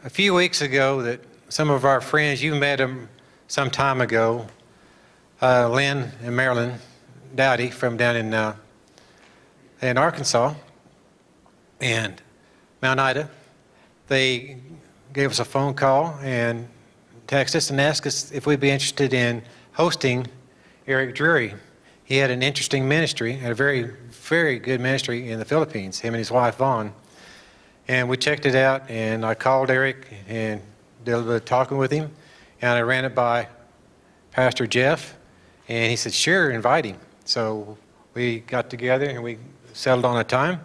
a few weeks ago that some of our friends, you met them some time ago, Lynn and Marilyn Dowdy from down in Arkansas and Mount Ida. They gave us a phone call and texted us and asked us if we'd be interested in hosting Eric Drury. He had an interesting ministry, and a very, very good ministry in the Philippines, him and his wife, Vaughn. And we checked it out, and I called Eric and did a little bit of talking with him, and I ran it by Pastor Jeff, and he said, sure, invite him. So we got together, and we settled on a time,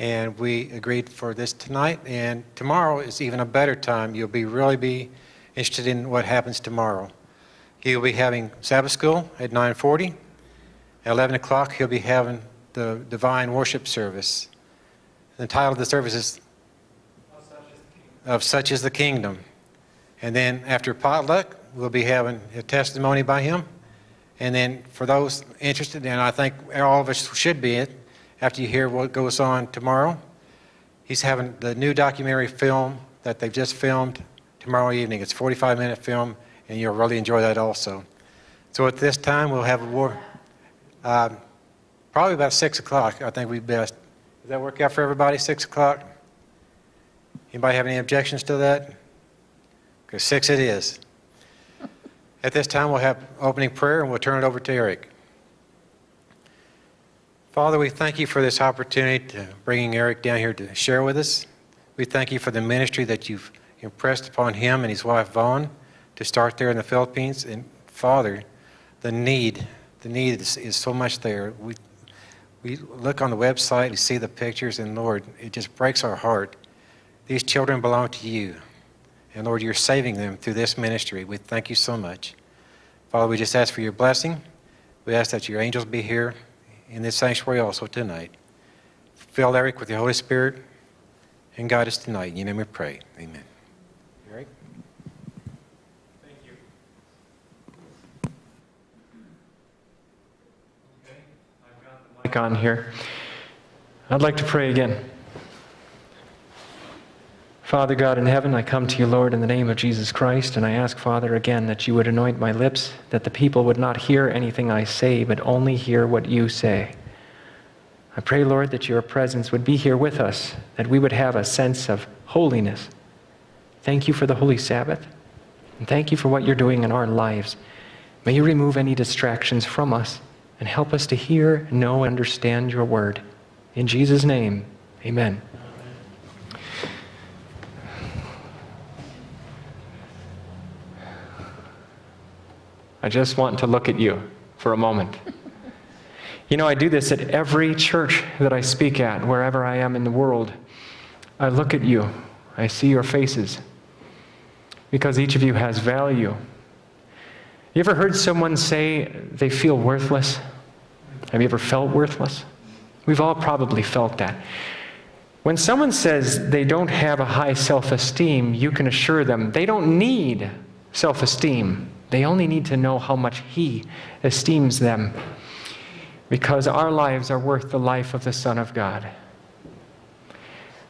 and we agreed for this tonight, and tomorrow is even a better time. You'll really be interested in what happens tomorrow. He'll be having Sabbath school at 9:40. At 11 o'clock, he'll be having the divine worship service. The title of the service is Of Such is the Kingdom. And then after potluck, we'll be having a testimony by him. And then for those interested, and I think all of us should be it, after you hear what goes on tomorrow, he's having the new documentary film that they've just filmed tomorrow evening. It's a 45-minute film, and you'll really enjoy that also. So at this time, we'll have a war. Probably about 6 o'clock, I think we'd best. Does that work out for everybody, 6 o'clock? Anybody have any objections to that? Because 6 it is. At this time, we'll have opening prayer, and we'll turn it over to Eric. Father, we thank you for this opportunity to bringing Eric down here to share with us. We thank you for the ministry that you've impressed upon him and his wife, Vaughn, to start there in the Philippines. And Father, the need is so much there. We look on the website, we see the pictures, and Lord, it just breaks our heart. These children belong to you. And Lord, you're saving them through this ministry. We thank you so much. Father, we just ask for your blessing. We ask that your angels be here in this sanctuary also tonight. Fill Eric with your Holy Spirit and guide us tonight. In your name we pray. Amen. Eric? Thank you. Okay, I've got the mic on here. I'd like to pray again. Father God in heaven, I come to you, Lord, in the name of Jesus Christ, and I ask, Father, again, that you would anoint my lips, that the people would not hear anything I say, but only hear what you say. I pray, Lord, that your presence would be here with us, that we would have a sense of holiness. Thank you for the Holy Sabbath, and thank you for what you're doing in our lives. May you remove any distractions from us and help us to hear, know, and understand your word. In Jesus' name, amen. I just want to look at you for a moment. You know, I do this at every church that I speak at, wherever I am in the world. I look at you. I see your faces. Because each of you has value. You ever heard someone say they feel worthless? Have you ever felt worthless? We've all probably felt that. When someone says they don't have a high self-esteem, you can assure them they don't need self-esteem. They only need to know how much He esteems them, because our lives are worth the life of the Son of God.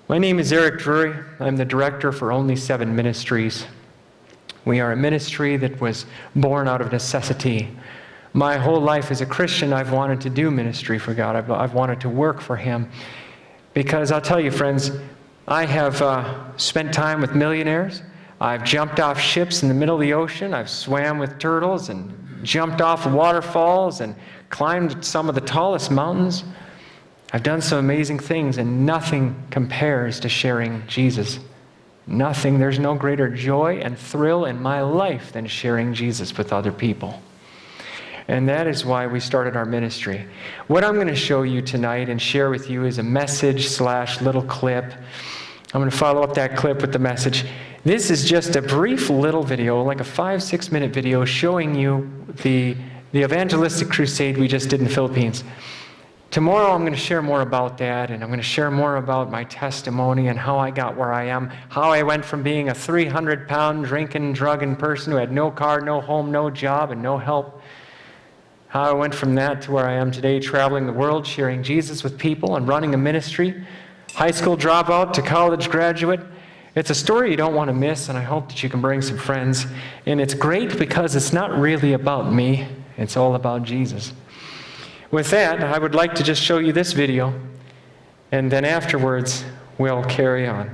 My name is Eric Drury. I'm the director for Only Seven Ministries. We are a ministry that was born out of necessity. My whole life as a Christian, I've wanted to do ministry for God. I've wanted to work for Him, because I'll tell you, friends, I have spent time with millionaires. I've jumped off ships in the middle of the ocean. I've swam with turtles and jumped off waterfalls and climbed some of the tallest mountains. I've done some amazing things, and nothing compares to sharing Jesus. Nothing. There's no greater joy and thrill in my life than sharing Jesus with other people. And that is why we started our ministry. What I'm going to show you tonight and share with you is a message/little clip. I'm going to follow up that clip with the message. This is just a brief little video, like a 5-6 minute video, showing you the evangelistic crusade we just did in the Philippines. Tomorrow I'm going to share more about that, and I'm going to share more about my testimony and how I got where I am, how I went from being a 300-pound drinking, drugging person who had no car, no home, no job, and no help, how I went from that to where I am today, traveling the world, sharing Jesus with people and running a ministry, high school dropout to college graduate, It's a story you don't want to miss, and I hope that you can bring some friends. And it's great because it's not really about me. It's all about Jesus. With that, I would like to just show you this video, and then afterwards, we'll carry on.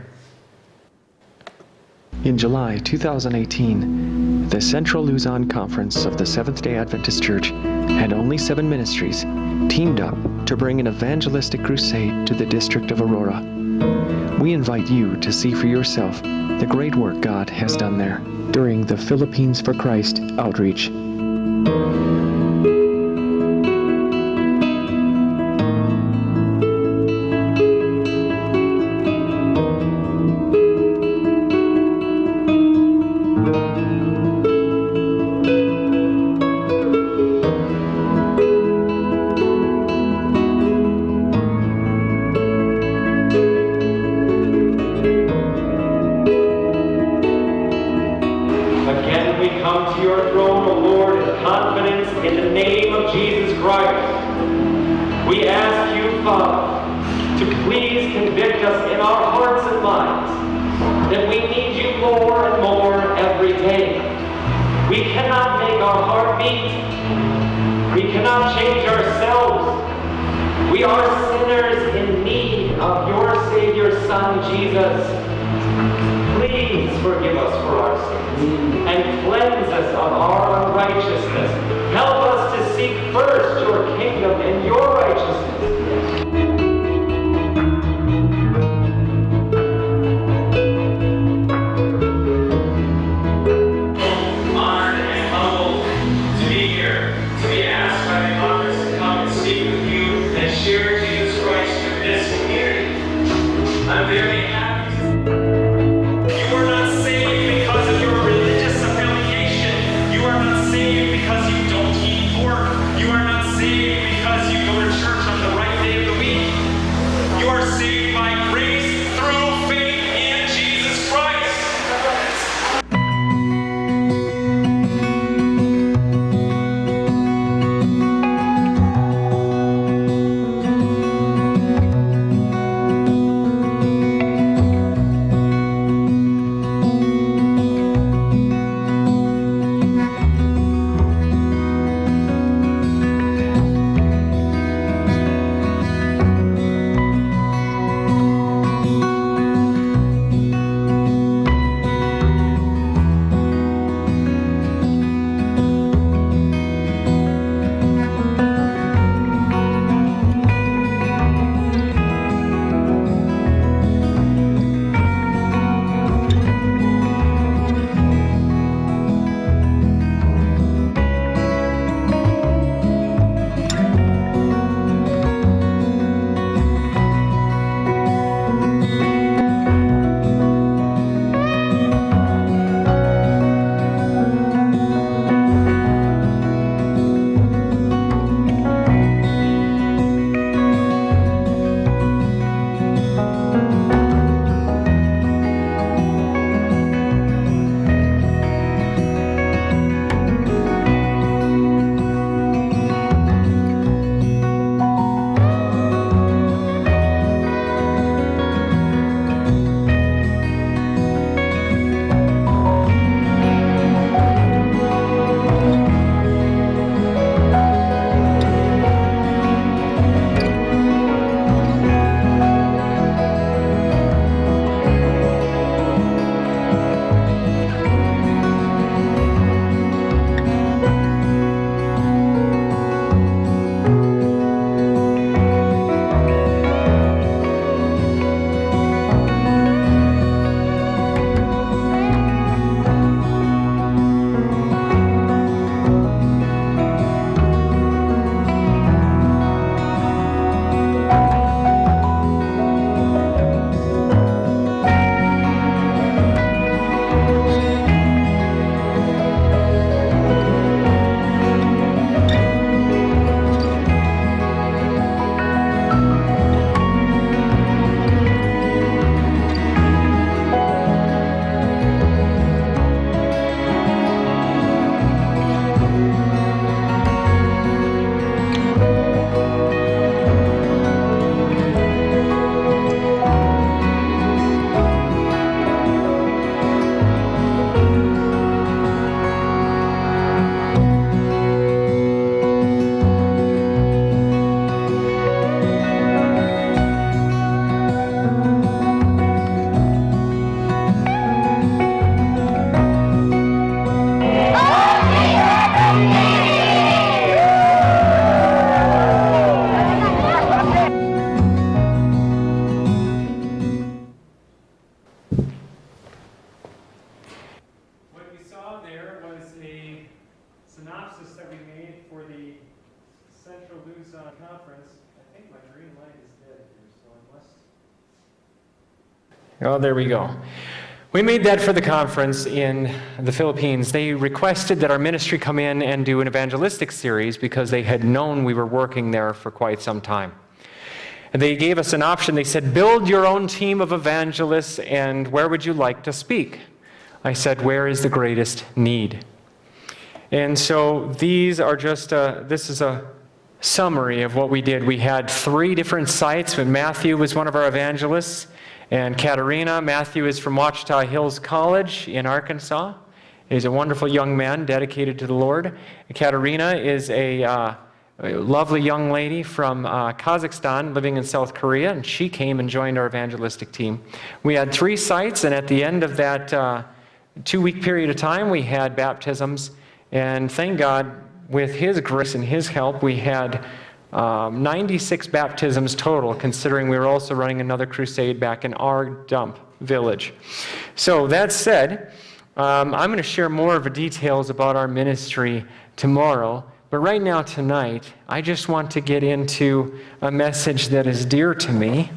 In July 2018, the Central Luzon Conference of the Seventh-day Adventist Church and Only Seven Ministries teamed up to bring an evangelistic crusade to the district of Aurora. We invite you to see for yourself the great work God has done there during the Philippines for Christ outreach. You are not saved because of your religious affiliation. You are Oh, there we go. We made that for the conference in the Philippines. They requested that our ministry come in and do an evangelistic series because they had known we were working there for quite some time. And they gave us an option. They said, build your own team of evangelists, and where would you like to speak? I said, where is the greatest need? And so these are just, this is a summary of what we did. We had 3 different sites when Matthew was one of our evangelists, and Katerina. Matthew is from Ouachita Hills College in Arkansas. He's a wonderful young man dedicated to the Lord. Katerina is a lovely young lady from Kazakhstan living in South Korea, and she came and joined our evangelistic team. We had 3 sites, and at the end of that 2-week period of time, we had baptisms. And thank God, with His grace and His help, we had 96 baptisms total, considering we were also running another crusade back in our dump village. So that said, I'm going to share more of the details about our ministry tomorrow. But right now, tonight, I just want to get into a message that is dear to me.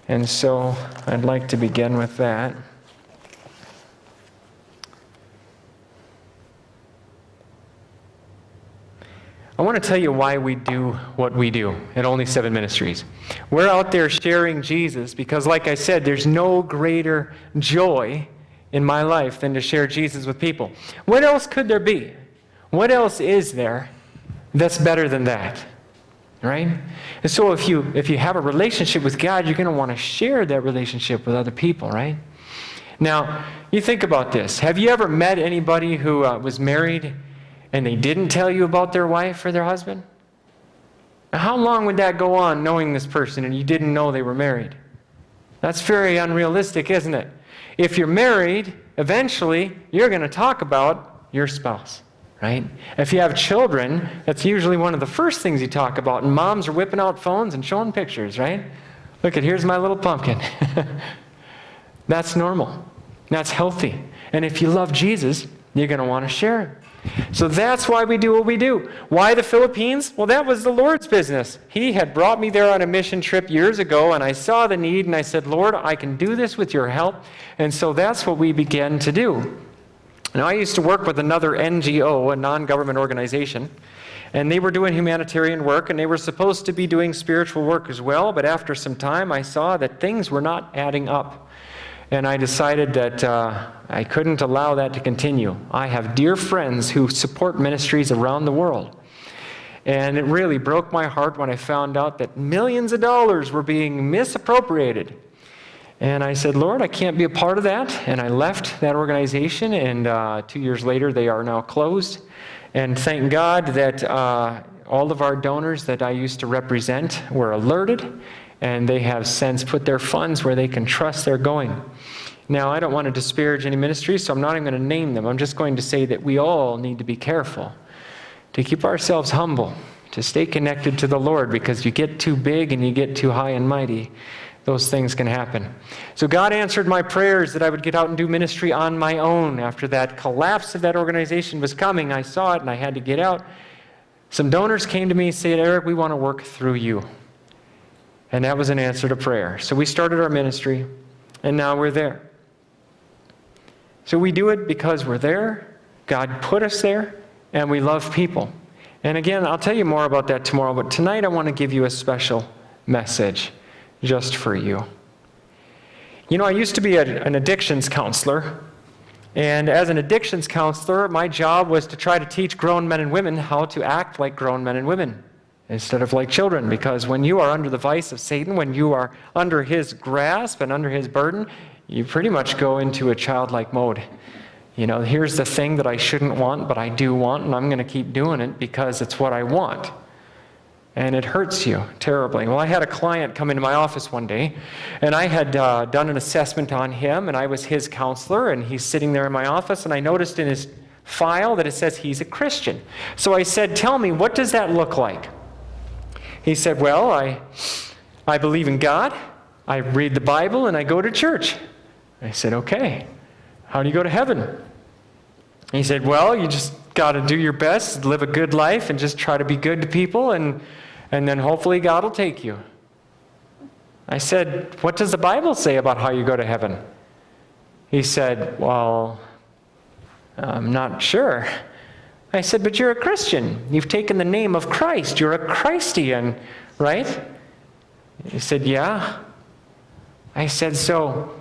And so I'd like to begin with that. I want to tell you why we do what we do at Only Seven Ministries. We're out there sharing Jesus because, like I said, there's no greater joy in my life than to share Jesus with people. What else could there be? What else is there that's better than that? Right? And so if you have a relationship with God, you're going to want to share that relationship with other people, right? Now, you think about this. Have you ever met anybody who was married and they didn't tell you about their wife or their husband? Now, how long would that go on knowing this person and you didn't know they were married? That's very unrealistic, isn't it? If you're married, eventually you're going to talk about your spouse, right? If you have children, that's usually one of the first things you talk about. And moms are whipping out phones and showing pictures, right? Look at, here's my little pumpkin. That's normal. That's healthy. And if you love Jesus, you're going to want to share it. So that's why we do what we do. Why the Philippines? Well, that was the Lord's business. He had brought me there on a mission trip years ago, and I saw the need, and I said, Lord, I can do this with your help. And so that's what we began to do. Now, I used to work with another NGO, a non-government organization, and they were doing humanitarian work, and they were supposed to be doing spiritual work as well, but after some time, I saw that things were not adding up. And I decided that I couldn't allow that to continue. I have dear friends who support ministries around the world. And it really broke my heart when I found out that millions of dollars were being misappropriated. And I said, Lord, I can't be a part of that. And I left that organization, and 2 years later, they are now closed. And thank God that all of our donors that I used to represent were alerted, and they have since put their funds where they can trust they're going. Now, I don't want to disparage any ministries, so I'm not even going to name them. I'm just going to say that we all need to be careful to keep ourselves humble, to stay connected to the Lord, because you get too big and you get too high and mighty, those things can happen. So God answered my prayers that I would get out and do ministry on my own. After that collapse of that organization was coming, I saw it and I had to get out. Some donors came to me and said, Eric, we want to work through you. And that was an answer to prayer. So we started our ministry, and now we're there. So we do it because we're there, God put us there, and we love people. And again, I'll tell you more about that tomorrow, but tonight I want to give you a special message just for you. You know, I used to be an addictions counselor, and as an addictions counselor, my job was to try to teach grown men and women how to act like grown men and women instead of like children, because when you are under the vice of Satan, when you are under his grasp and under his burden, you pretty much go into a childlike mode. You know, here's the thing that I shouldn't want, but I do want, and I'm going to keep doing it because it's what I want. And it hurts you terribly. Well, I had a client come into my office one day, and I had done an assessment on him, and I was his counselor, and he's sitting there in my office, and I noticed in his file that it says he's a Christian. So I said, tell me, what does that look like? He said, well, I believe in God, I read the Bible, and I go to church. I said, okay, how do you go to heaven? He said, well, you just got to do your best, live a good life, and just try to be good to people, and then hopefully God will take you. I said, what does the Bible say about how you go to heaven? He said, well, I'm not sure. I said, but you're a Christian. You've taken the name of Christ. You're a Christian, right? He said, yeah. I said, so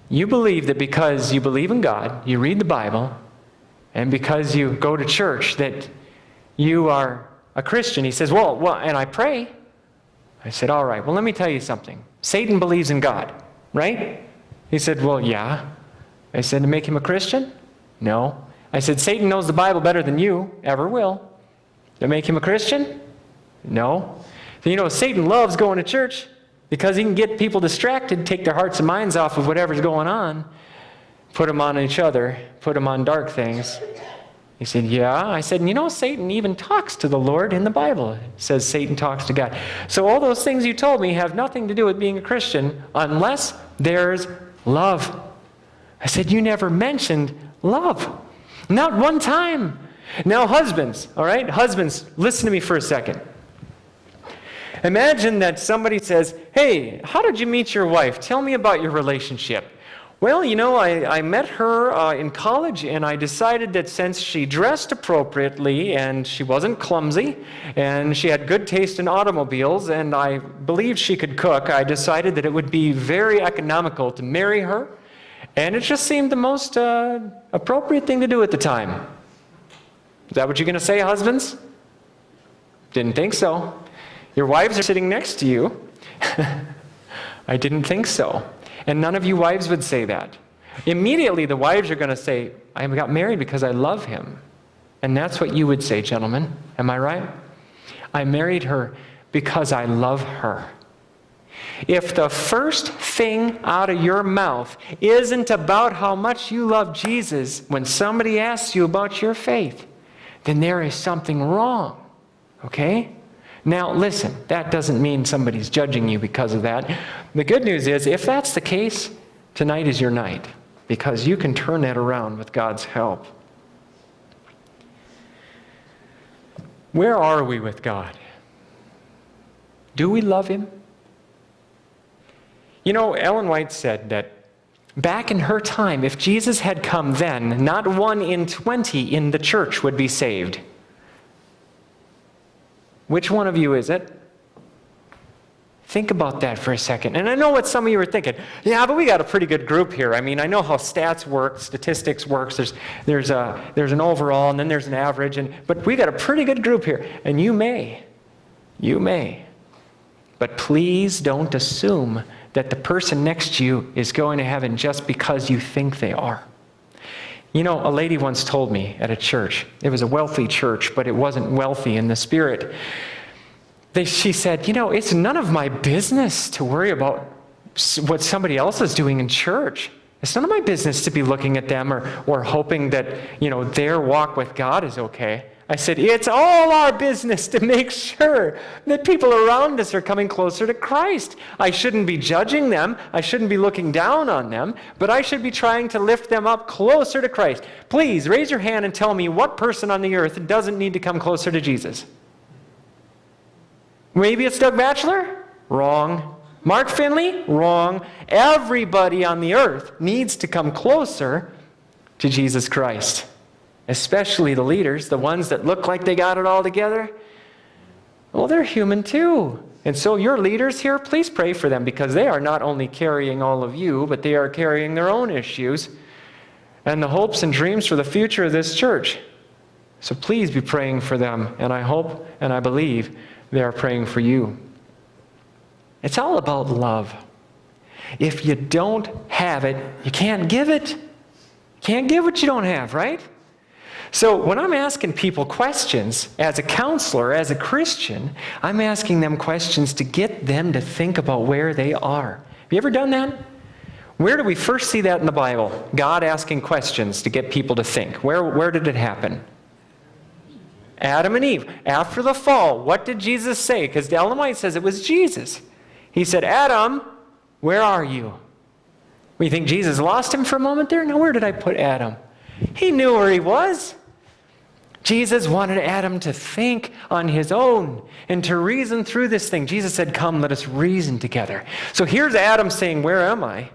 you believe that because you believe in God, you read the Bible, and because you go to church, that you are a Christian. He says, well, and I pray. I said, all right, well, let me tell you something. Satan believes in God, right? He said, well, yeah. I said, to make him a Christian? No. I said, Satan knows the Bible better than you ever will. To make him a Christian? No. So, you know, Satan loves going to church because he can get people distracted, take their hearts and minds off of whatever's going on, put them on each other, put them on dark things. He said, yeah. I said, and you know, Satan even talks to the Lord in the Bible. It says Satan talks to God. So all those things you told me have nothing to do with being a Christian unless there's love. I said, you never mentioned love. Not one time. Now, husbands, all right? Husbands, listen to me for a second. Imagine that somebody says, hey, how did you meet your wife? Tell me about your relationship. Well, you know, I met her in college, and I decided that since she dressed appropriately and she wasn't clumsy and she had good taste in automobiles and I believed she could cook, I decided that it would be very economical to marry her. And it just seemed the most appropriate thing to do at the time. Is that what you're going to say, husbands? Didn't think so. Your wives are sitting next to you. I didn't think so. And none of you wives would say that. Immediately, the wives are going to say, I got married because I love him. And that's what you would say, gentlemen. Am I right? I married her because I love her. If the first thing out of your mouth isn't about how much you love Jesus when somebody asks you about your faith, then there is something wrong. Okay? Now, listen, that doesn't mean somebody's judging you because of that. The good news is, if that's the case, tonight is your night, because you can turn that around with God's help. Where are we with God? Do we love him? You know, Ellen White said that back in her time, if Jesus had come then, not 1 in 20 in the church would be saved. Which one of you is it? Think about that for a second. And I know what some of you are thinking. Yeah, but we got a pretty good group here. I mean, I know how stats work, statistics works. There's an overall, and then there's an average. But we got a pretty good group here. And you may. But please don't assume that the person next to you is going to heaven just because you think they are. You know, a lady once told me at a church, it was a wealthy church, but it wasn't wealthy in the spirit. She said, you know, it's none of my business to worry about what somebody else is doing in church. It's none of my business to be looking at them or hoping that, you know, their walk with God is okay. I said, it's all our business to make sure that people around us are coming closer to Christ. I shouldn't be judging them. I shouldn't be looking down on them, but I should be trying to lift them up closer to Christ. Please raise your hand and tell me what person on the earth doesn't need to come closer to Jesus. Maybe it's Doug Batchelor? Wrong. Mark Finley? Wrong. Everybody on the earth needs to come closer to Jesus Christ. Especially the leaders, the ones that look like they got it all together. Well, they're human too. And so your leaders here, please pray for them, because they are not only carrying all of you, but they are carrying their own issues and the hopes and dreams for the future of this church. So please be praying for them. And I hope and I believe they are praying for you. It's all about love. If you don't have it, you can't give it. You can't give what you don't have, right? So when I'm asking people questions, as a counselor, as a Christian, I'm asking them questions to get them to think about where they are. Have you ever done that? Where do we first see that in the Bible? God asking questions to get people to think. Where did it happen? Adam and Eve. After the fall, what did Jesus say? Because Ellen White says it was Jesus. He said, Adam, where are you? You think Jesus lost him for a moment there? No, where did I put Adam? He knew where he was. Jesus wanted Adam to think on his own and to reason through this thing. Jesus said, come, let us reason together. So here's Adam saying, where am I?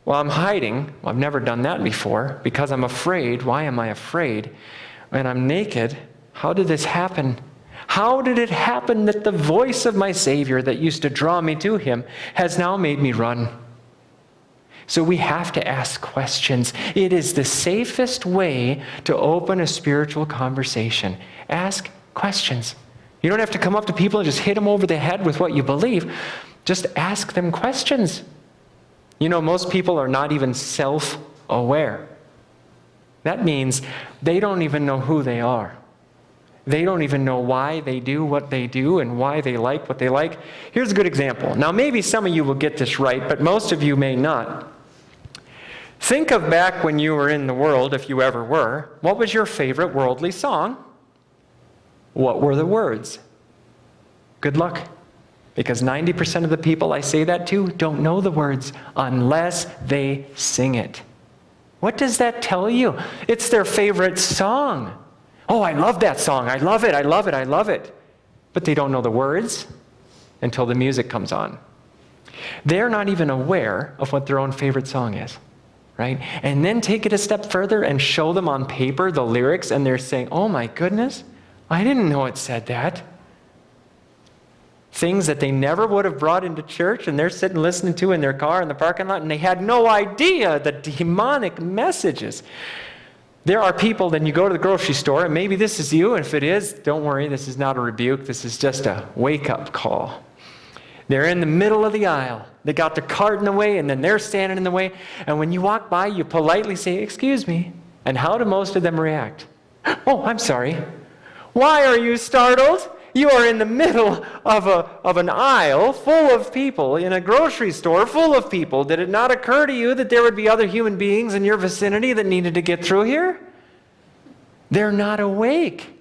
Well, I'm hiding. Well, I've never done that before because I'm afraid. Why am I afraid? And I'm naked. How did this happen? How did it happen that the voice of my Savior that used to draw me to him has now made me run? So we have to ask questions. It is the safest way to open a spiritual conversation. Ask questions. You don't have to come up to people and just hit them over the head with what you believe. Just ask them questions. You know, most people are not even self-aware. That means they don't even know who they are. They don't even know why they do what they do and why they like what they like. Here's a good example. Now, maybe some of you will get this right, but most of you may not. Think of back when you were in the world, if you ever were. What was your favorite worldly song? What were the words? Good luck. Because 90% of the people I say that to don't know the words unless they sing it. What does that tell you? It's their favorite song. Oh, I love that song. I love it. I love it. I love it. But they don't know the words until the music comes on. They're not even aware of what their own favorite song is, right? And then take it a step further and show them on paper the lyrics, and they're saying, oh my goodness, I didn't know it said that. Things that they never would have brought into church, and they're sitting listening to in their car in the parking lot, and they had no idea the demonic messages. There are people, then you go to the grocery store, and maybe this is you, and if it is, don't worry, this is not a rebuke, this is just a wake-up call. They're in the middle of the aisle. They got their cart in the way, and then they're standing in the way, and when you walk by, you politely say, excuse me. And how do most of them react? Oh, I'm sorry. Why are you startled? You are in the middle of an aisle full of people, in a grocery store full of people. Did it not occur to you that there would be other human beings in your vicinity that needed to get through here? They're not awake.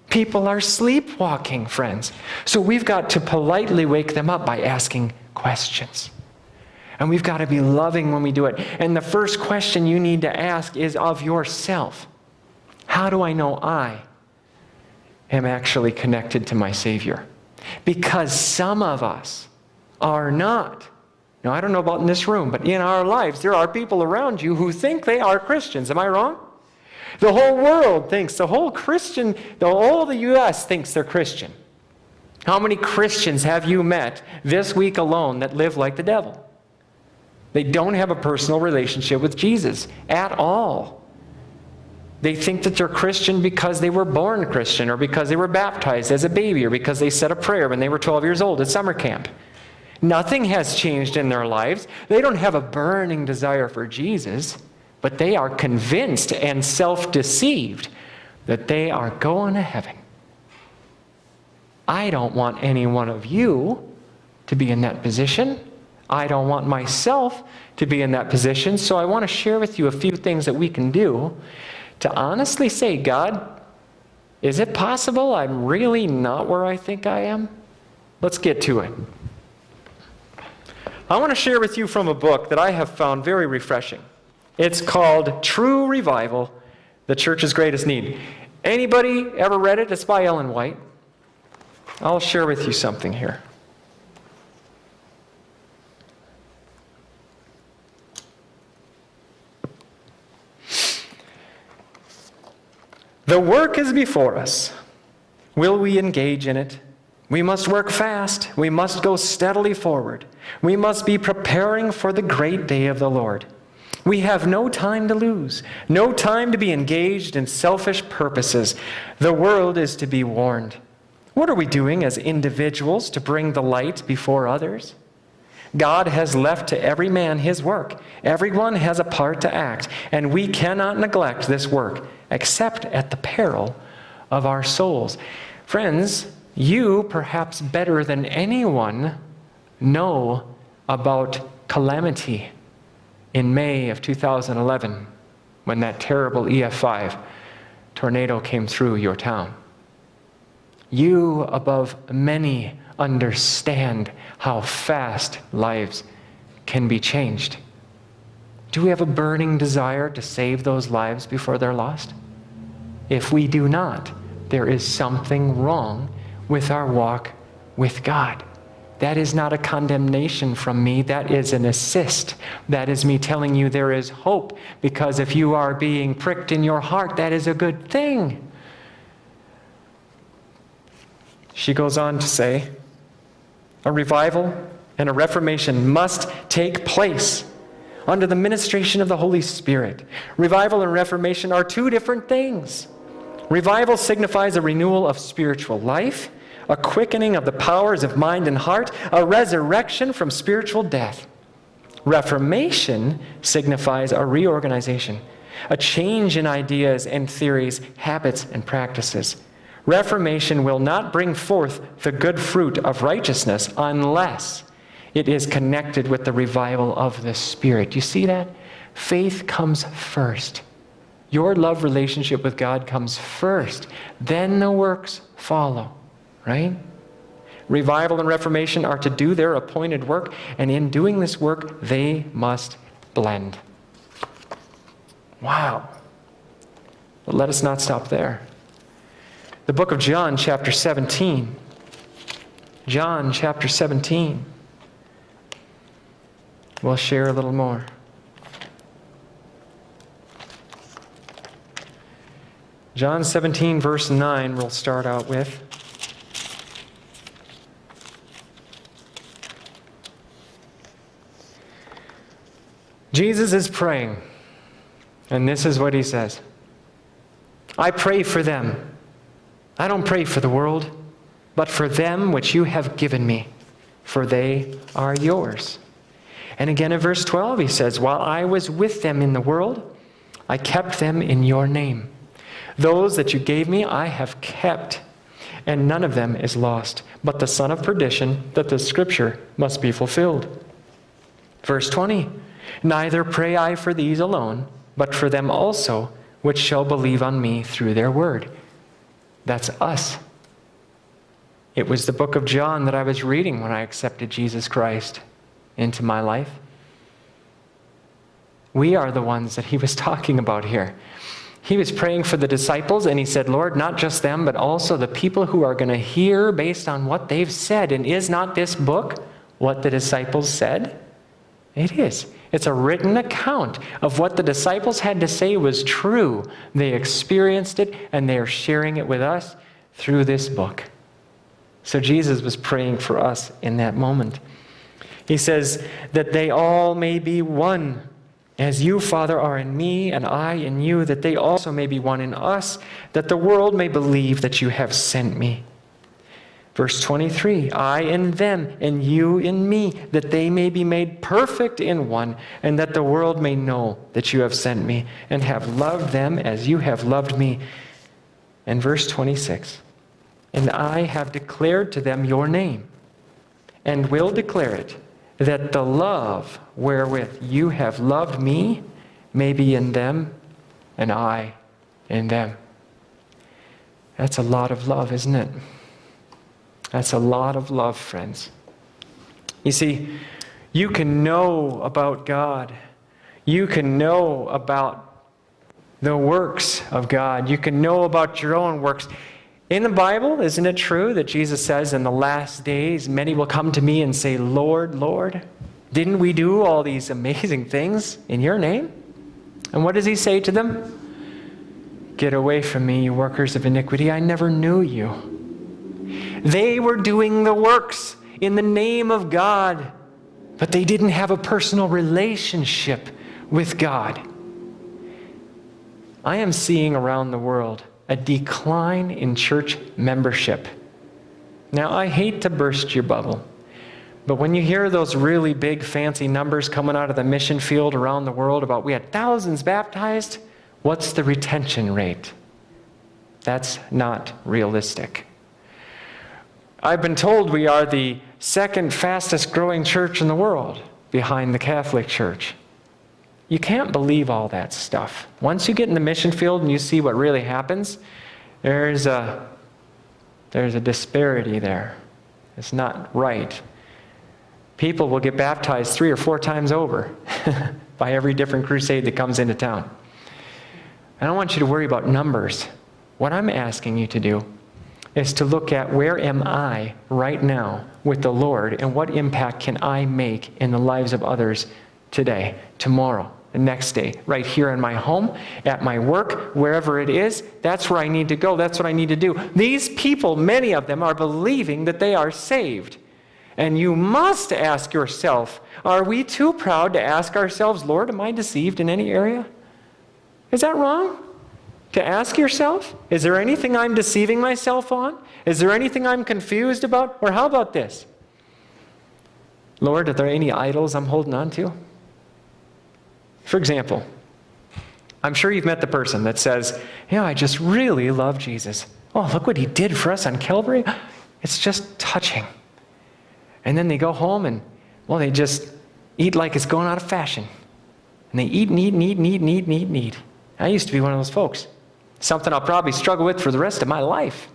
People are sleepwalking, friends. So we've got to politely wake them up by asking questions. And we've got to be loving when we do it. And the first question you need to ask is of yourself. How do I know I am actually connected to my Savior? Because some of us are not. Now, I don't know about in this room, but in our lives, there are people around you who think they are Christians. Am I wrong? The whole world thinks, the whole the U.S. thinks they're Christian. How many Christians have you met this week alone that live like the devil? They don't have a personal relationship with Jesus at all. They think that they're Christian because they were born Christian, or because they were baptized as a baby, or because they said a prayer when they were 12 years old at summer camp. Nothing has changed in their lives. They don't have a burning desire for Jesus, but they are convinced and self-deceived that they are going to heaven. I don't want any one of you to be in that position. I don't want myself to be in that position, so I want to share with you a few things that we can do to honestly say, God, is it possible I'm really not where I think I am? Let's get to it. I want to share with you from a book that I have found very refreshing. It's called True Revival, The Church's Greatest Need. Anybody ever read it? It's by Ellen White. I'll share with you something here. The work is before us. Will we engage in it? We must work fast. We must go steadily forward. We must be preparing for the great day of the Lord. We have no time to lose, no time to be engaged in selfish purposes. The world is to be warned. What are we doing as individuals to bring the light before others? God has left to every man his work. Everyone has a part to act, and we cannot neglect this work, except at the peril of our souls. Friends, you, perhaps better than anyone, know about calamity in May of 2011, when that terrible EF5 tornado came through your town. You, above many, understand how fast lives can be changed. Do we have a burning desire to save those lives before they're lost? If we do not, there is something wrong with our walk with God. That is not a condemnation from me. That is an assist. That is me telling you there is hope, because if you are being pricked in your heart, that is a good thing. She goes on to say, a revival and a reformation must take place under the ministration of the Holy Spirit. Revival and reformation are two different things. Revival signifies a renewal of spiritual life, a quickening of the powers of mind and heart, a resurrection from spiritual death. Reformation signifies a reorganization, a change in ideas and theories, habits and practices. Reformation will not bring forth the good fruit of righteousness unless it is connected with the revival of the Spirit. You see that? Faith comes first. Your love relationship with God comes first. Then the works follow, right? Revival and reformation are to do their appointed work, and in doing this work, they must blend. Wow. But let us not stop there. The book of John, chapter 17. John, chapter 17. We'll share a little more. John 17, verse 9, we'll start out with. Jesus is praying, and this is what he says. I pray for them. I don't pray for the world, but for them which you have given me, for they are yours. And again in verse 12 he says, while I was with them in the world, I kept them in your name. Those that you gave me I have kept, and none of them is lost, but the son of perdition, that the scripture must be fulfilled. Verse 20, neither pray I for these alone, but for them also which shall believe on me through their word. That's us. It was the book of John that I was reading when I accepted Jesus Christ into my life. We are the ones that he was talking about here. He was praying for the disciples, and he said, Lord, not just them, but also the people who are going to hear based on what they've said. And is not this book what the disciples said? It is. It's a written account of what the disciples had to say was true. They experienced it, and they are sharing it with us through this book. So Jesus was praying for us in that moment. He says that they all may be one, as you, Father, are in me, and I in you, that they also may be one in us, that the world may believe that you have sent me. Verse 23, I in them, and you in me, that they may be made perfect in one, and that the world may know that you have sent me, and have loved them as you have loved me. And verse 26, and I have declared to them your name, and will declare it, that the love wherewith you have loved me may be in them, and I in them. That's a lot of love, isn't it? That's a lot of love, friends. You see, you can know about God. You can know about the works of God. You can know about your own works. In the Bible, isn't it true that Jesus says in the last days, many will come to me and say, Lord, Lord, didn't we do all these amazing things in your name? And what does he say to them? Get away from me, you workers of iniquity. I never knew you. They were doing the works in the name of God, but they didn't have a personal relationship with God. I am seeing around the world a decline in church membership. Now, I hate to burst your bubble, but when you hear those really big fancy numbers coming out of the mission field around the world about we had thousands baptized, what's the retention rate? That's not realistic. I've been told we are the second fastest growing church in the world, behind the Catholic Church. You can't believe all that stuff. Once you get in the mission field and you see what really happens, there's a disparity there. It's not right. People will get baptized 3 or 4 times over by every different crusade that comes into town. I don't want you to worry about numbers. What I'm asking you to do is to look at where am I right now with the Lord and what impact can I make in the lives of others today, tomorrow, the next day, right here in my home, at my work, wherever it is. That's where I need to go. That's what I need to do. These people, many of them, are believing that they are saved. And you must ask yourself, are we too proud to ask ourselves, Lord, am I deceived in any area? Is that wrong? To ask yourself, is there anything I'm deceiving myself on? Is there anything I'm confused about? Or how about this? Lord, are there any idols I'm holding on to? For example, I'm sure you've met the person that says, I just really love Jesus. Oh, look what he did for us on Calvary. It's just touching. And then they go home and, they just eat like it's going out of fashion. And they eat and eat and eat and eat and eat and eat and eat. I used to be one of those folks. Something I'll probably struggle with for the rest of my life.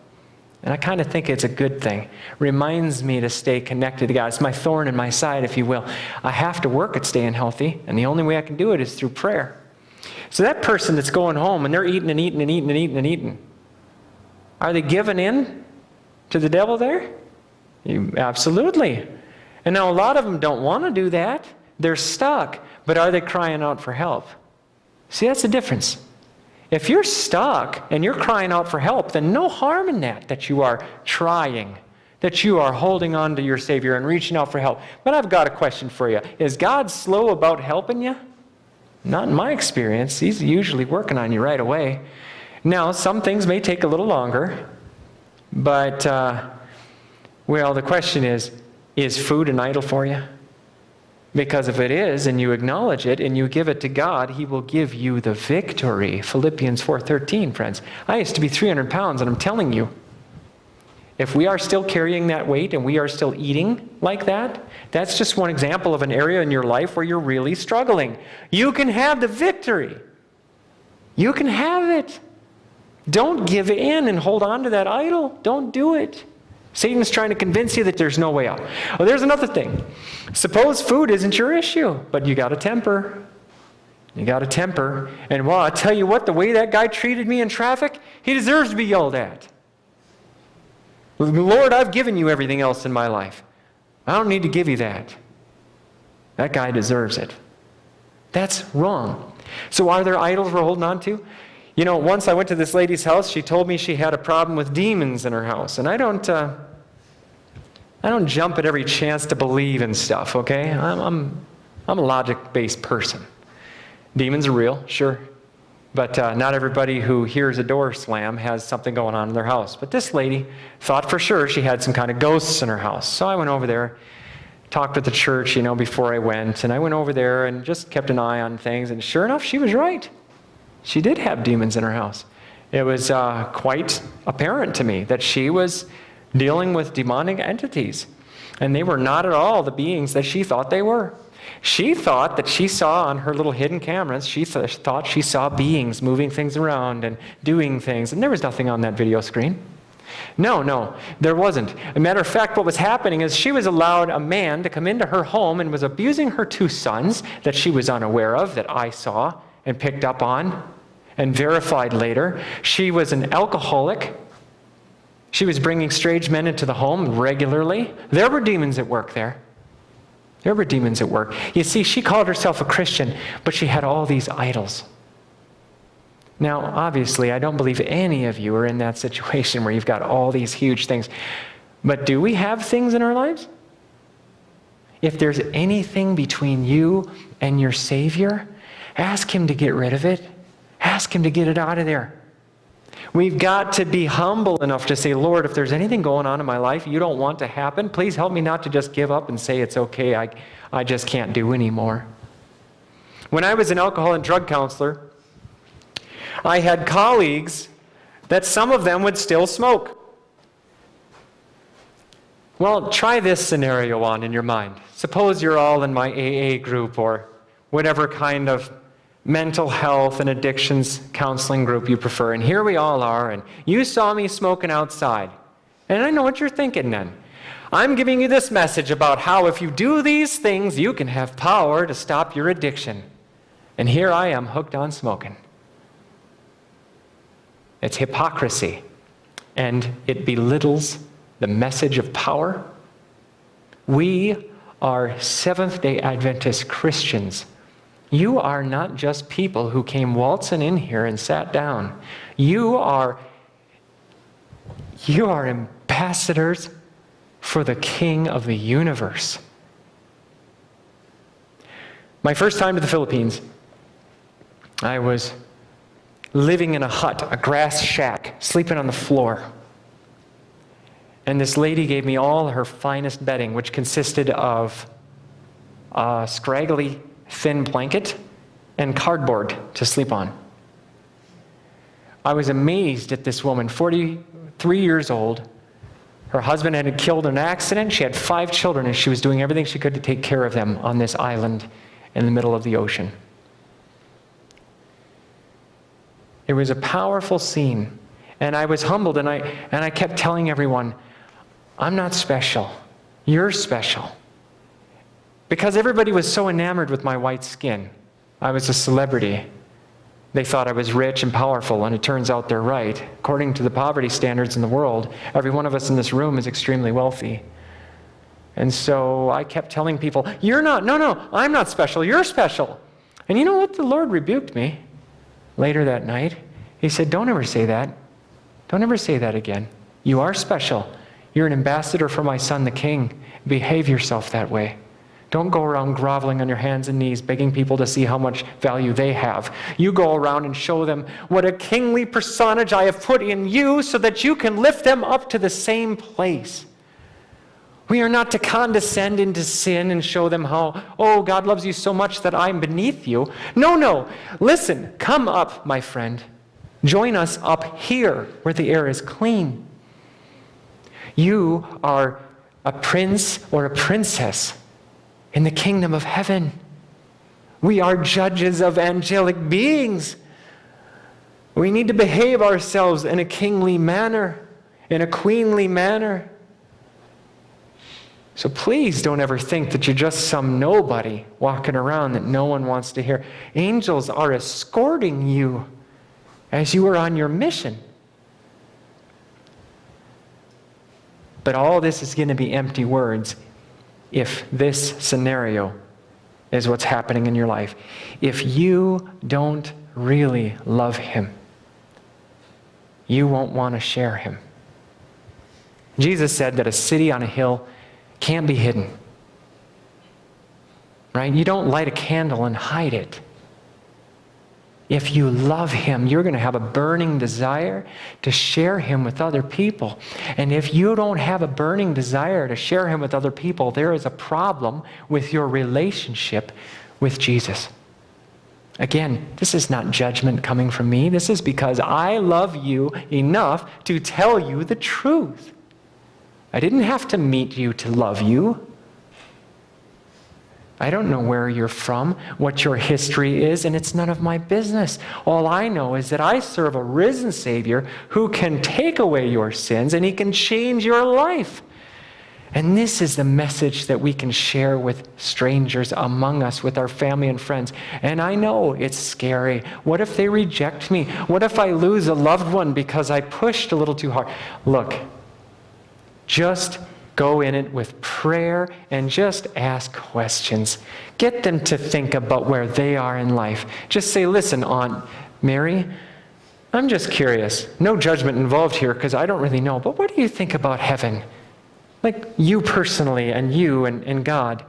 And I kind of think it's a good thing. Reminds me to stay connected to God. It's my thorn in my side, if you will. I have to work at staying healthy, and the only way I can do it is through prayer. So that person that's going home and they're eating and eating and eating and eating and eating, are they giving in to the devil there? Absolutely. And now a lot of them don't want to do that. They're stuck. But are they crying out for help? See, that's the difference. If you're stuck and you're crying out for help, then no harm in that you are trying, that you are holding on to your Savior and reaching out for help. But I've got a question for you. Is God slow about helping you? Not in my experience. He's usually working on you right away. Now, some things may take a little longer, but, the question is food an idol for you? Because if it is, and you acknowledge it, and you give it to God, He will give you the victory. Philippians 4:13, friends. I used to be 300 pounds, and I'm telling you, if we are still carrying that weight, and we are still eating like that, that's just one example of an area in your life where you're really struggling. You can have the victory. You can have it. Don't give in and hold on to that idol. Don't do it. Satan's trying to convince you that there's no way out. Well, there's another thing. Suppose food isn't your issue, but you got a temper. You got a temper. And I tell you what, the way that guy treated me in traffic, he deserves to be yelled at. Lord, I've given you everything else in my life. I don't need to give you that. That guy deserves it. That's wrong. So are there idols we're holding on to? Once I went to this lady's house, she told me she had a problem with demons in her house. And I don't jump at every chance to believe in stuff, okay? I'm a logic-based person. Demons are real, sure. But not everybody who hears a door slam has something going on in their house. But this lady thought for sure she had some kind of ghosts in her house. So I went over there, talked with the church, before I went. And I went over there and just kept an eye on things. And sure enough, she was right. She did have demons in her house. It was quite apparent to me that she was dealing with demonic entities. And they were not at all the beings that she thought they were. She thought that she saw on her little hidden cameras, she thought she saw beings moving things around and doing things. And there was nothing on that video screen. No, there wasn't. As a matter of fact, what was happening is she was allowed a man to come into her home and was abusing her 2 sons that she was unaware of, that I saw and picked up on and verified later. She was an alcoholic. She was bringing strange men into the home regularly. There were demons at work there. There were demons at work. You see, she called herself a Christian, but she had all these idols. Now, obviously, I don't believe any of you are in that situation where you've got all these huge things. But do we have things in our lives? If there's anything between you and your Savior, ask Him to get rid of it. Ask Him to get it out of there. We've got to be humble enough to say, Lord, if there's anything going on in my life you don't want to happen, please help me not to just give up and say it's okay, I just can't do anymore. When I was an alcohol and drug counselor, I had colleagues that some of them would still smoke. Well, try this scenario on in your mind. Suppose you're all in my AA group or whatever kind of mental health and addictions counseling group you prefer. And here we all are, and you saw me smoking outside. And I know what you're thinking then. I'm giving you this message about how if you do these things, you can have power to stop your addiction. And here I am hooked on smoking. It's hypocrisy. And it belittles the message of power. We are Seventh-day Adventist Christians. You are not just people who came waltzing in here and sat down. You are ambassadors for the King of the universe. My first time to the Philippines, I was living in a hut, a grass shack, sleeping on the floor. And this lady gave me all her finest bedding, which consisted of a scraggly, thin blanket and cardboard to sleep on. I was amazed at this woman, 43 years old. Her husband had been killed in an accident. She had 5 children, and she was doing everything she could to take care of them on this island in the middle of the ocean. It was a powerful scene, and I was humbled, and I kept telling everyone, I'm not special. You're special. Because everybody was so enamored with my white skin. I was a celebrity. They thought I was rich and powerful, and it turns out they're right. According to the poverty standards in the world, every one of us in this room is extremely wealthy. And so I kept telling people, no, I'm not special, you're special. And you know what? The Lord rebuked me later that night. He said, don't ever say that. Don't ever say that again. You are special. You're an ambassador for my son, the King. Behave yourself that way. Don't go around groveling on your hands and knees, begging people to see how much value they have. You go around and show them what a kingly personage I have put in you so that you can lift them up to the same place. We are not to condescend into sin and show them how, oh, God loves you so much that I'm beneath you. No. Listen, come up, my friend. Join us up here where the air is clean. You are a prince or a princess in the kingdom of heaven. We are judges of angelic beings. We need to behave ourselves in a kingly manner, in a queenly manner. So please don't ever think that you're just some nobody walking around that no one wants to hear. Angels are escorting you as you are on your mission. But all this is going to be empty words if this scenario is what's happening in your life. If you don't really love Him, you won't want to share Him. Jesus said that a city on a hill can't be hidden. Right? You don't light a candle and hide it. If you love Him, you're going to have a burning desire to share Him with other people. And if you don't have a burning desire to share Him with other people, there is a problem with your relationship with Jesus. Again, this is not judgment coming from me. This is because I love you enough to tell you the truth. I didn't have to meet you to love you. I don't know where you're from, what your history is, and it's none of my business. All I know is that I serve a risen Savior who can take away your sins and He can change your life. And this is the message that we can share with strangers among us, with our family and friends. And I know it's scary. What if they reject me? What if I lose a loved one because I pushed a little too hard? Look, just go in it with prayer and just ask questions. Get them to think about where they are in life. Just say, listen, Aunt Mary, I'm just curious. No judgment involved here because I don't really know. But what do you think about heaven? Like you personally and you and God.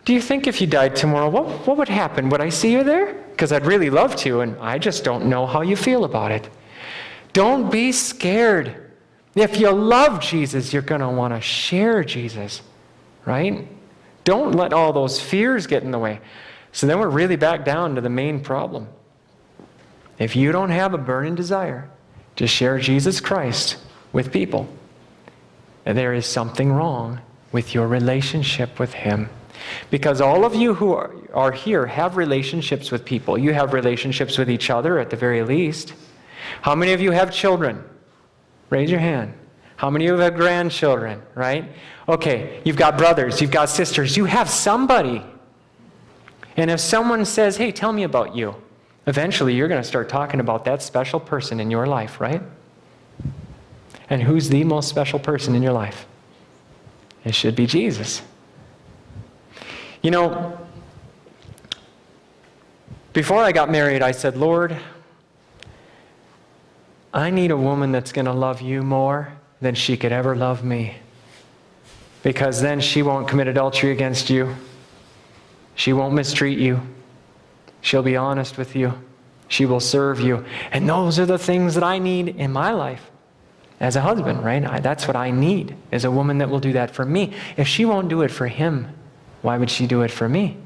Do you think if you died tomorrow, what would happen? Would I see you there? Because I'd really love to, and I just don't know how you feel about it. Don't be scared. If you love Jesus, you're going to want to share Jesus, right? Don't let all those fears get in the way. So then we're really back down to the main problem. If you don't have a burning desire to share Jesus Christ with people, there is something wrong with your relationship with Him. Because all of you who are here have relationships with people. You have relationships with each other at the very least. How many of you have children? Raise your hand. How many of you have grandchildren, right? Okay, you've got brothers, you've got sisters, you have somebody. And if someone says, hey, tell me about you, Eventually, you're going to start talking about that special person in your life, right? And who's the most special person in your life? It should be Jesus. You know, before I got married, I said, Lord, I need a woman that's going to love you more than she could ever love me. Because then she won't commit adultery against you. She won't mistreat you. She'll be honest with you. She will serve you. And those are the things that I need in my life as a husband, right? That's what I need, is a woman that will do that for me. If she won't do it for him, why would she do it for me?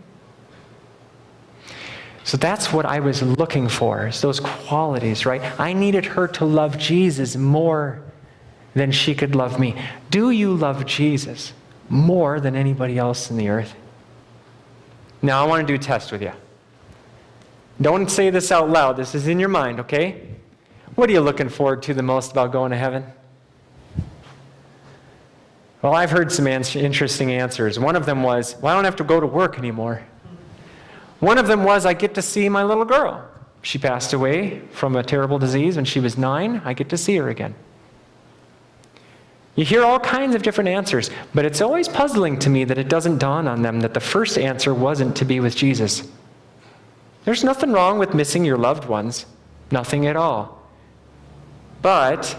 So that's what I was looking for, is those qualities, right? I needed her to love Jesus more than she could love me. Do you love Jesus more than anybody else in the earth? Now, I want to do a test with you. Don't say this out loud. This is in your mind, okay? What are you looking forward to the most about going to heaven? Well, I've heard some interesting answers. One of them was, well, I don't have to go to work anymore. One of them was, I get to see my little girl. She passed away from a terrible disease when she was 9. I get to see her again. You hear all kinds of different answers, but it's always puzzling to me that it doesn't dawn on them that the first answer wasn't to be with Jesus. There's nothing wrong with missing your loved ones. Nothing at all. But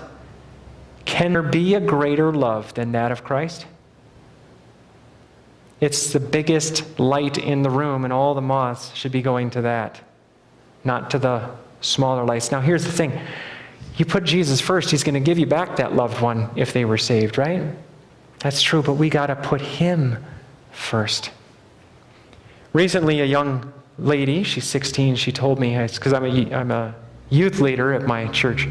can there be a greater love than that of Christ? It's the biggest light in the room, and all the moths should be going to that, not to the smaller lights. Now, here's the thing. You put Jesus first, he's going to give you back that loved one if they were saved, right? That's true, but we got to put him first. Recently, a young lady, she's 16, she told me, it's because I'm a youth leader at my church.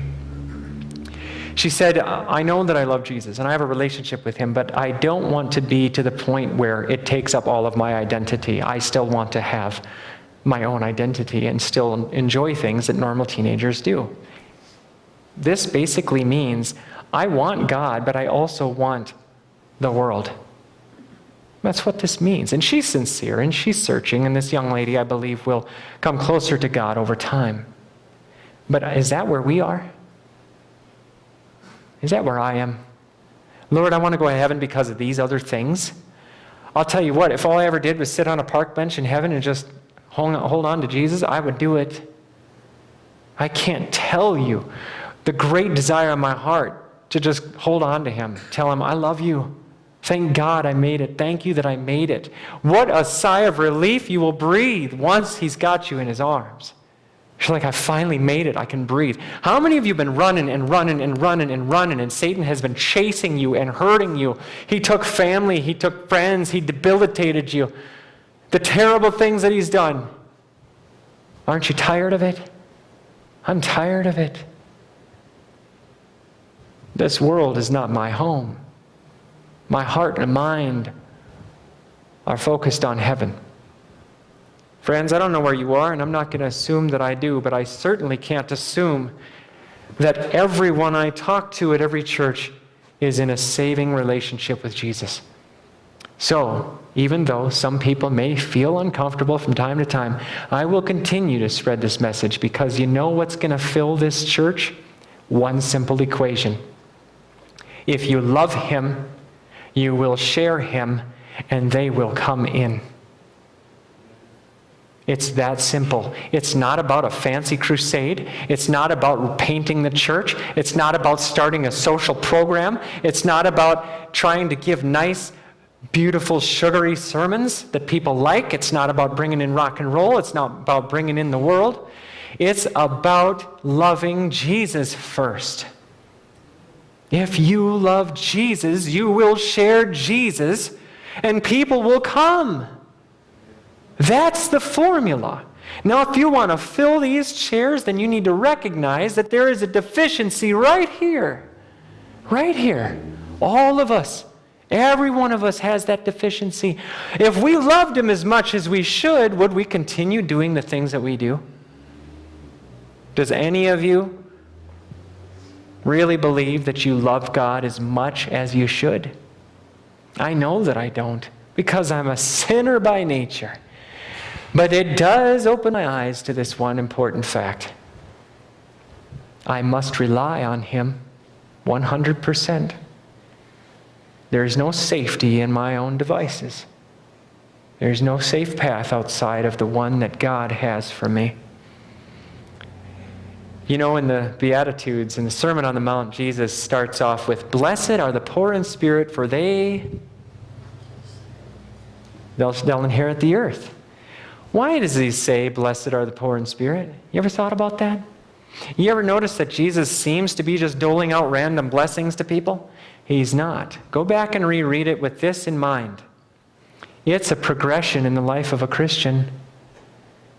She said, I know that I love Jesus and I have a relationship with him, but I don't want to be to the point where it takes up all of my identity. I still want to have my own identity and still enjoy things that normal teenagers do. This basically means I want God, but I also want the world. That's what this means. And she's sincere and she's searching, and this young lady, I believe, will come closer to God over time. But is that where we are? Is that where I am? Lord, I want to go to heaven because of these other things. I'll tell you what, if all I ever did was sit on a park bench in heaven and just hold on to Jesus, I would do it. I can't tell you the great desire in my heart to just hold on to him. Tell him, I love you. Thank God I made it. Thank you that I made it. What a sigh of relief you will breathe once he's got you in his arms. You're like, I finally made it. I can breathe. How many of you have been running and running and running and running, and Satan has been chasing you and hurting you? He took family. He took friends. He debilitated you. The terrible things that he's done. Aren't you tired of it? I'm tired of it. This world is not my home. My heart and mind are focused on heaven. Friends, I don't know where you are, and I'm not going to assume that I do, but I certainly can't assume that everyone I talk to at every church is in a saving relationship with Jesus. So, even though some people may feel uncomfortable from time to time, I will continue to spread this message, because you know what's going to fill this church? One simple equation. If you love him, you will share him, and they will come in. It's that simple. It's not about a fancy crusade. It's not about painting the church. It's not about starting a social program. It's not about trying to give nice, beautiful, sugary sermons that people like. It's not about bringing in rock and roll. It's not about bringing in the world. It's about loving Jesus first. If you love Jesus, you will share Jesus, and people will come. That's the formula. Now, if you want to fill these chairs, then you need to recognize that there is a deficiency right here. Right here. All of us. Every one of us has that deficiency. If we loved him as much as we should, would we continue doing the things that we do? Does any of you really believe that you love God as much as you should? I know that I don't, because I'm a sinner by nature. But it does open my eyes to this one important fact. I must rely on Him 100%. There is no safety in my own devices. There is no safe path outside of the one that God has for me. You know, in the Beatitudes, in the Sermon on the Mount, Jesus starts off with, "Blessed are the poor in spirit, for they'll inherit the earth." Why does He say, "Blessed are the poor in spirit"? You ever thought about that? You ever notice that Jesus seems to be just doling out random blessings to people? He's not. Go back and reread it with this in mind. It's a progression in the life of a Christian.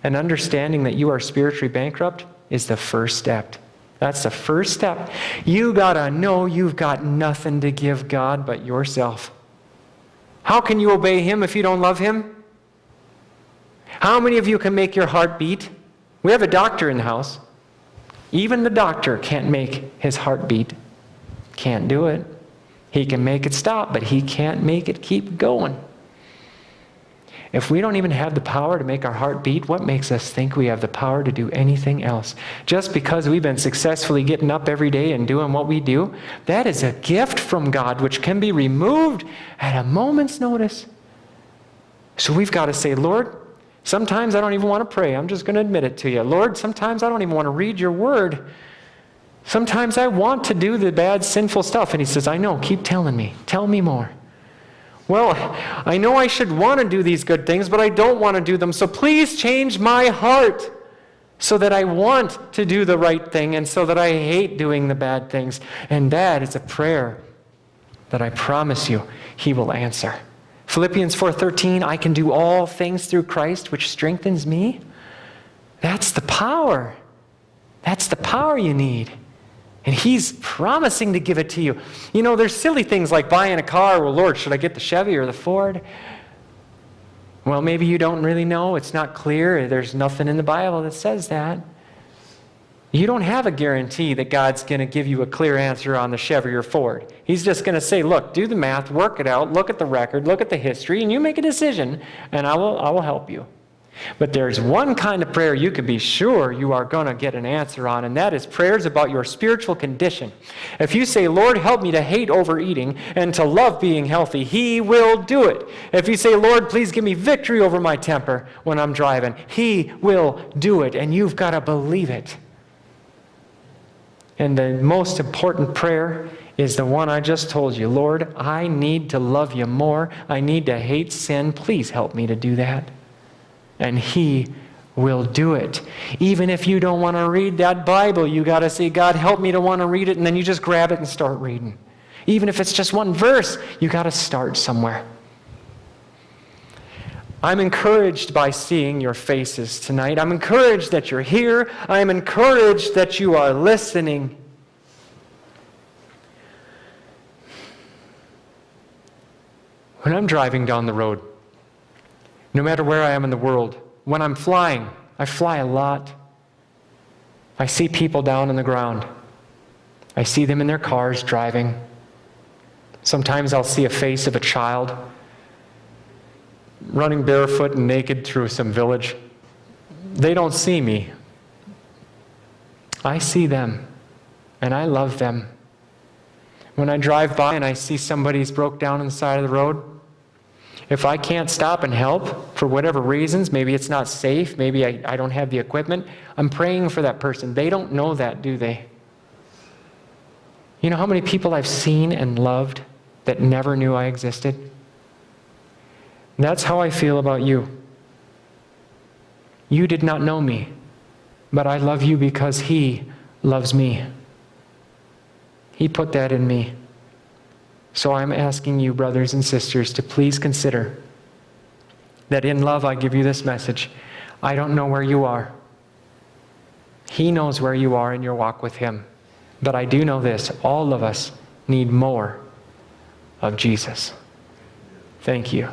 And understanding that you are spiritually bankrupt is the first step. That's the first step. You got to know you've got nothing to give God but yourself. How can you obey Him if you don't love Him? How many of you can make your heart beat? We have a doctor in the house. Even the doctor can't make his heart beat. Can't do it. He can make it stop, but he can't make it keep going. If we don't even have the power to make our heart beat, what makes us think we have the power to do anything else? Just because we've been successfully getting up every day and doing what we do, that is a gift from God which can be removed at a moment's notice. So we've got to say, "Lord, sometimes I don't even want to pray. I'm just going to admit it to you. Lord, sometimes I don't even want to read your word. Sometimes I want to do the bad, sinful stuff." And He says, "I know, keep telling me. Tell me more." "Well, I know I should want to do these good things, but I don't want to do them. So please change my heart so that I want to do the right thing and so that I hate doing the bad things." And that is a prayer that I promise you He will answer. Philippians 4:13, "I can do all things through Christ, which strengthens me." That's the power. That's the power you need. And He's promising to give it to you. You know, there's silly things like buying a car. "Well, Lord, should I get the Chevy or the Ford?" Well, maybe you don't really know. It's not clear. There's nothing in the Bible that says that. You don't have a guarantee that God's going to give you a clear answer on the Chevy or Ford. He's just going to say, "Look, do the math, work it out, look at the record, look at the history, and you make a decision, and I will help you." But there's one kind of prayer you can be sure you are going to get an answer on, and that is prayers about your spiritual condition. If you say, "Lord, help me to hate overeating and to love being healthy," He will do it. If you say, "Lord, please give me victory over my temper when I'm driving," He will do it, and you've got to believe it. And the most important prayer is the one I just told you. "Lord, I need to love you more. I need to hate sin. Please help me to do that." And He will do it. Even if you don't want to read that Bible, you got to say, "God, help me to want to read it," and then you just grab it and start reading. Even if it's just one verse, you got to start somewhere. I'm encouraged by seeing your faces tonight. I'm encouraged that you're here. I'm encouraged that you are listening. When I'm driving down the road, no matter where I am in the world, when I'm flying, I fly a lot. I see people down on the ground. I see them in their cars driving. Sometimes I'll see a face of a child running barefoot and naked through some village. They don't see me. I see them, and I love them. When I drive by and I see somebody's broke down on the side of the road, if I can't stop and help for whatever reasons, maybe it's not safe, maybe I don't have the equipment, I'm praying for that person. They don't know that, do they? You know how many people I've seen and loved that never knew I existed? That's how I feel about you. You did not know me, but I love you because He loves me. He put that in me. So I'm asking you, brothers and sisters, to please consider that in love I give you this message. I don't know where you are. He knows where you are in your walk with Him. But I do know this, all of us need more of Jesus. Thank you.